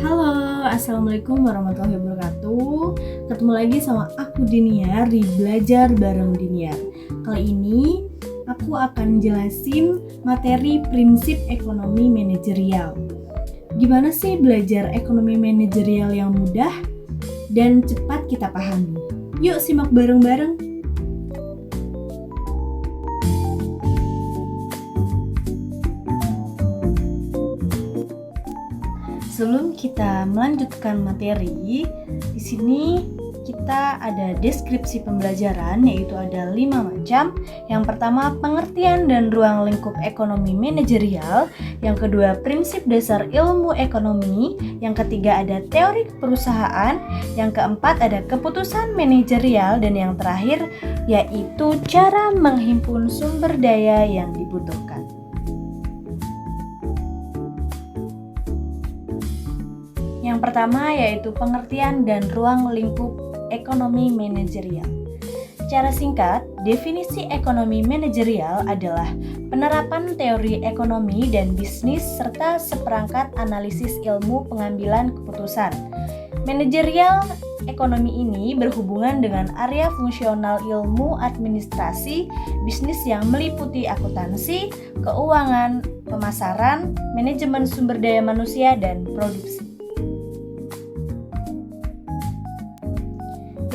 Halo, Assalamualaikum warahmatullahi wabarakatuh. Ketemu lagi sama aku Diniar di Belajar Bareng Diniar. Kali ini aku akan jelasin materi prinsip ekonomi manajerial. Gimana sih belajar ekonomi manajerial yang mudah dan cepat kita pahami? Yuk simak bareng-bareng. Sebelum kita melanjutkan materi, di sini kita ada deskripsi pembelajaran, yaitu ada 5 macam. Yang pertama, pengertian dan ruang lingkup ekonomi manajerial. Yang kedua, prinsip dasar ilmu ekonomi. Yang ketiga, ada teori perusahaan. Yang keempat, ada keputusan manajerial. Dan yang terakhir, yaitu cara menghimpun sumber daya yang dibutuhkan. Yang pertama yaitu pengertian dan ruang lingkup ekonomi manajerial. Secara singkat, definisi ekonomi manajerial adalah penerapan teori ekonomi dan bisnis serta seperangkat analisis ilmu pengambilan keputusan. Manajerial ekonomi ini berhubungan dengan area fungsional ilmu administrasi bisnis yang meliputi akuntansi, keuangan, pemasaran, manajemen sumber daya manusia, dan produksi.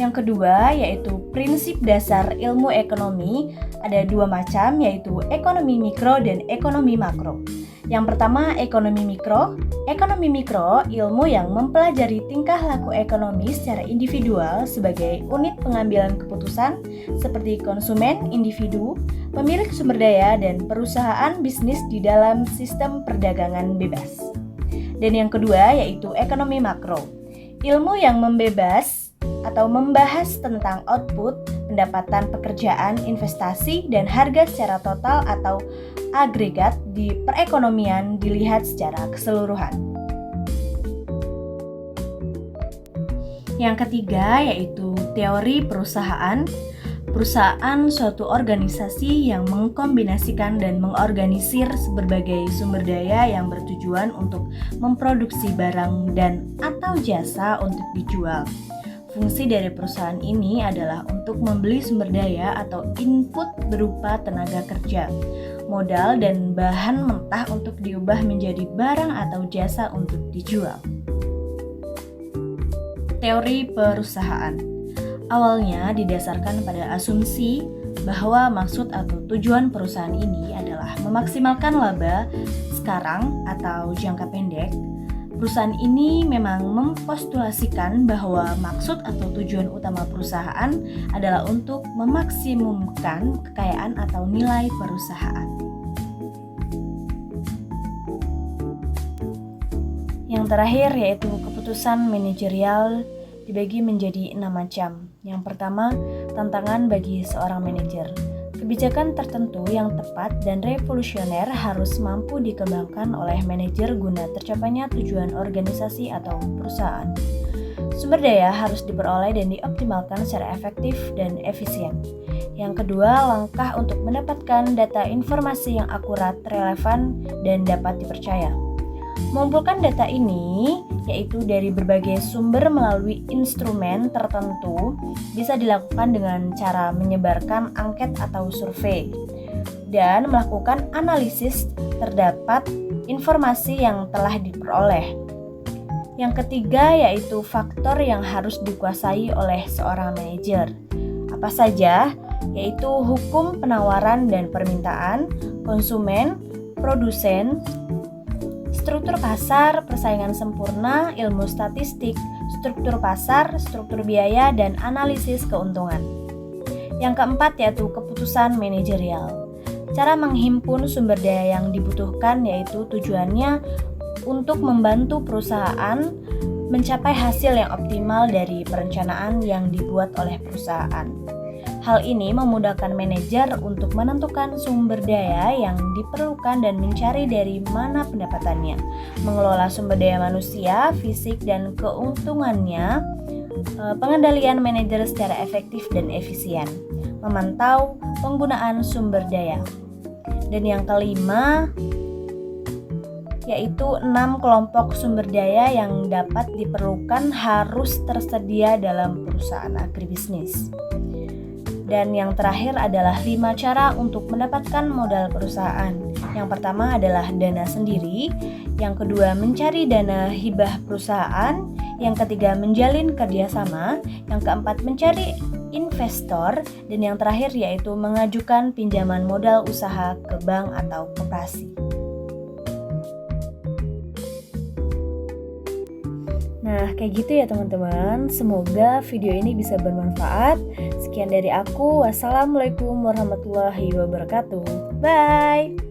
Yang kedua yaitu prinsip dasar ilmu ekonomi. Ada 2 macam, yaitu ekonomi mikro dan ekonomi makro. Yang pertama, ekonomi mikro. Ekonomi mikro ilmu yang mempelajari tingkah laku ekonomi secara individual sebagai unit pengambilan keputusan seperti konsumen, individu, pemilik sumber daya, dan perusahaan bisnis di dalam sistem perdagangan bebas. Dan yang kedua yaitu ekonomi makro. Ilmu yang membahas tentang output, pendapatan pekerjaan, investasi, dan harga secara total atau agregat di perekonomian dilihat secara keseluruhan. Yang ketiga yaitu teori perusahaan. Perusahaan suatu organisasi yang mengkombinasikan dan mengorganisir berbagai sumber daya yang bertujuan untuk memproduksi barang dan atau jasa untuk dijual. Fungsi dari perusahaan ini adalah untuk membeli sumber daya atau input berupa tenaga kerja, modal, dan bahan mentah untuk diubah menjadi barang atau jasa untuk dijual. Teori perusahaan awalnya didasarkan pada asumsi bahwa maksud atau tujuan perusahaan ini adalah memaksimalkan laba sekarang atau jangka pendek. Perusahaan ini memang mempostulasikan bahwa maksud atau tujuan utama perusahaan adalah untuk memaksimumkan kekayaan atau nilai perusahaan. Yang terakhir yaitu keputusan manajerial dibagi menjadi 6 macam. Yang pertama, tantangan bagi seorang manajer. Kebijakan tertentu yang tepat dan revolusioner harus mampu dikembangkan oleh manajer guna tercapainya tujuan organisasi atau perusahaan. Sumber daya harus diperoleh dan dioptimalkan secara efektif dan efisien. Yang kedua, langkah untuk mendapatkan data informasi yang akurat, relevan, dan dapat dipercaya. Mengumpulkan data ini, yaitu dari berbagai sumber melalui instrumen tertentu, bisa dilakukan dengan cara menyebarkan angket atau survei dan melakukan analisis terdapat informasi yang telah diperoleh. Yang ketiga yaitu faktor yang harus dikuasai oleh seorang manajer. Apa saja? Yaitu hukum penawaran dan permintaan, konsumen, produsen, struktur pasar, persaingan sempurna, ilmu statistik, struktur pasar, struktur biaya, dan analisis keuntungan. Yang keempat yaitu keputusan manajerial. Cara menghimpun sumber daya yang dibutuhkan yaitu tujuannya untuk membantu perusahaan mencapai hasil yang optimal dari perencanaan yang dibuat oleh perusahaan. Hal ini memudahkan manajer untuk menentukan sumber daya yang diperlukan dan mencari dari mana pendapatannya, mengelola sumber daya manusia, fisik, dan keuntungannya, pengendalian manajer secara efektif dan efisien, memantau penggunaan sumber daya. Dan yang kelima yaitu 6 kelompok sumber daya yang dapat diperlukan harus tersedia dalam perusahaan agribisnis. Dan yang terakhir adalah 5 cara untuk mendapatkan modal perusahaan. Yang pertama adalah dana sendiri, yang kedua mencari dana hibah perusahaan, yang ketiga menjalin kerjasama, yang keempat mencari investor, dan yang terakhir yaitu mengajukan pinjaman modal usaha ke bank atau koperasi. Nah, kayak gitu ya teman-teman. Semoga video ini bisa bermanfaat. Sekian dari aku. Wassalamualaikum warahmatullahi wabarakatuh. Bye!